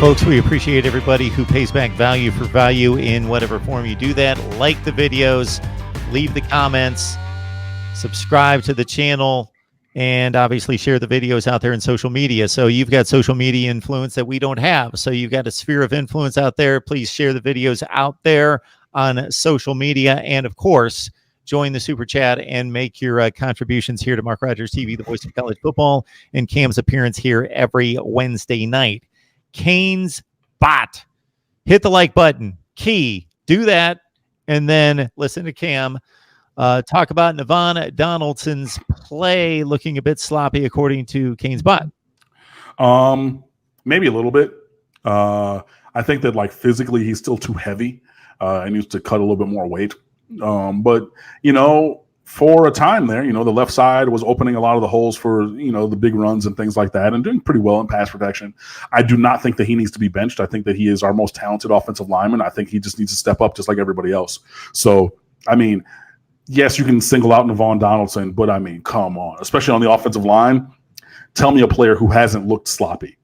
folks. We appreciate everybody who pays back value for value in whatever form you do that. Like the videos, leave the comments, subscribe to the channel, and obviously share the videos out there in social media. So you've got social media influence that we don't have. So you've got a sphere of influence out there. Please share the videos out there on social media. And of course, join the super chat and make your contributions here to Mark Rogers TV, the voice of college football, and Cam's appearance here every Wednesday night. Canes bot. Hit the like button. Key. Do that. And then listen to Cam talk about Navaughn Donaldson's play looking a bit sloppy, according to Canes bot. Maybe a little bit. I think that like physically he's still too heavy and needs to cut a little bit more weight. But, you know, for a time there, you know, the left side was opening a lot of the holes for, you know, the big runs and things like that and doing pretty well in pass protection. I do not think that he needs to be benched. I think that he is our most talented offensive lineman. I think he just needs to step up just like everybody else. So, I mean, yes, you can single out Navaughn Donaldson, but I mean, come on, especially on the offensive line. Tell me a player who hasn't looked sloppy.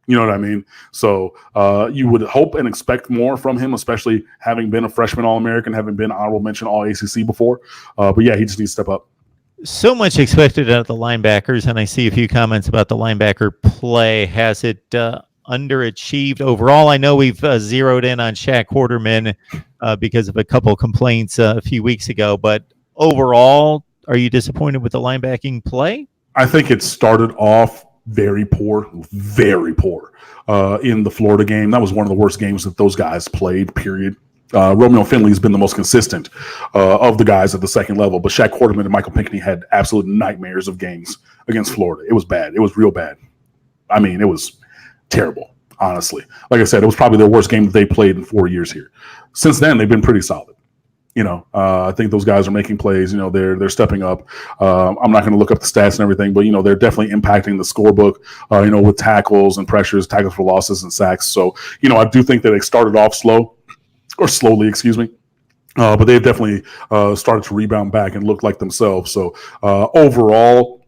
You know what I mean? So you would hope and expect more from him, especially having been a freshman All-American, having been honorable mention All-ACC before. But yeah, he just needs to step up. So much expected out of the linebackers, and I see a few comments about the linebacker play. Has it underachieved overall? I know we've zeroed in on Shaq Quarterman because of a couple complaints a few weeks ago, but overall, are you disappointed with the linebacking play? I think it started off very poor in the Florida game. That was one of the worst games that those guys played, period. Romeo Finley's been the most consistent of the guys at the second level, but Shaq Quarterman and Michael Pinckney had absolute nightmares of games against Florida. It was bad. It was real bad. I mean, it was terrible, honestly. Like I said, it was probably their worst game that they played in 4 years here. Since then, they've been pretty solid. You know, I think those guys are making plays. You know, they're stepping up. I'm not going to look up the stats and everything, but, you know, they're definitely impacting the scorebook, you know, with tackles and pressures, tackles for losses and sacks. So, you know, I do think that they started off slowly, excuse me. But they've definitely started to rebound back and look like themselves. So overall,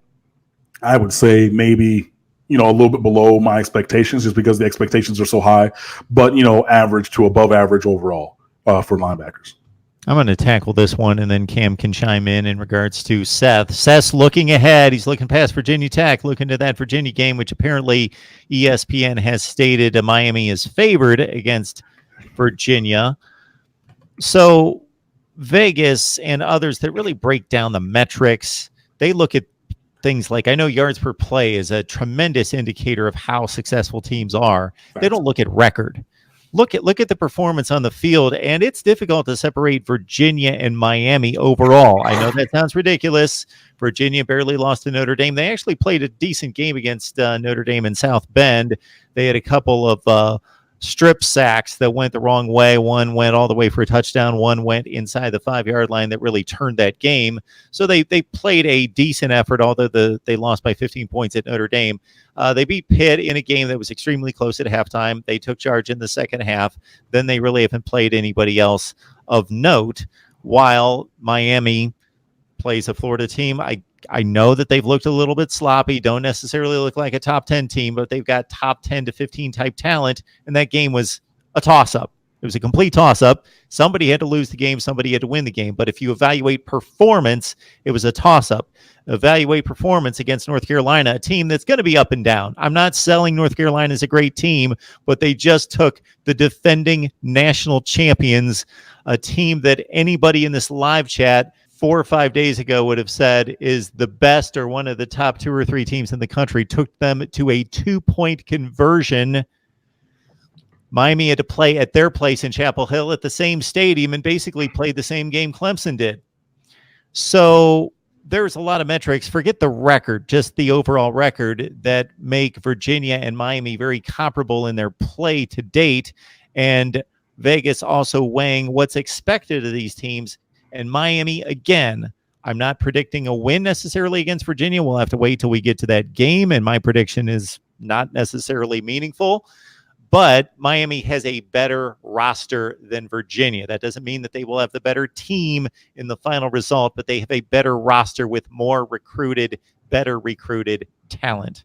I would say maybe, you know, a little bit below my expectations just because the expectations are so high, but, you know, average to above average overall for linebackers. I'm going to tackle this one, and then Cam can chime in regards to Seth. Seth's looking ahead. He's looking past Virginia Tech, looking to that Virginia game, which apparently ESPN has stated Miami is favored against Virginia. So Vegas and others that really break down the metrics, they look at things like, I know yards per play is a tremendous indicator of how successful teams are. They don't look at record. Look at the performance on the field, and it's difficult to separate Virginia and Miami overall. I know that sounds ridiculous. Virginia barely lost to Notre Dame. They actually played a decent game against Notre Dame in South Bend. They had a couple of strip sacks that went the wrong way. One went all the way for a touchdown. One went inside the 5-yard line that really turned that game. So they played a decent effort, although they lost by 15 points at Notre Dame. They beat Pitt in a game that was extremely close at halftime. They took charge in the second half. Then they really haven't played anybody else of note, while Miami plays a Florida team. I know that they've looked a little bit sloppy, don't necessarily look like a top 10 team, but they've got top 10 to 15 type talent, and that game was a toss-up. It was a complete toss-up. Somebody had to lose the game, somebody had to win the game, but if you evaluate performance, it was a toss-up. Evaluate performance against North Carolina, a team that's going to be up and down. I'm not selling North Carolina as a great team, but they just took the defending national champions, a team that anybody in this live chat 4 or 5 days ago would have said is the best or one of the top 2 or 3 teams in the country, took them to a 2-point conversion. Miami had to play at their place in Chapel Hill at the same stadium and basically played the same game Clemson did. So there's a lot of metrics. Forget the record, just the overall record, that make Virginia and Miami very comparable in their play to date. And Vegas also weighing what's expected of these teams. And Miami, again, I'm not predicting a win necessarily against Virginia. We'll have to wait till we get to that game, and my prediction is not necessarily meaningful. But Miami has a better roster than Virginia. That doesn't mean that they will have the better team in the final result, but they have a better roster with more recruited, better recruited talent.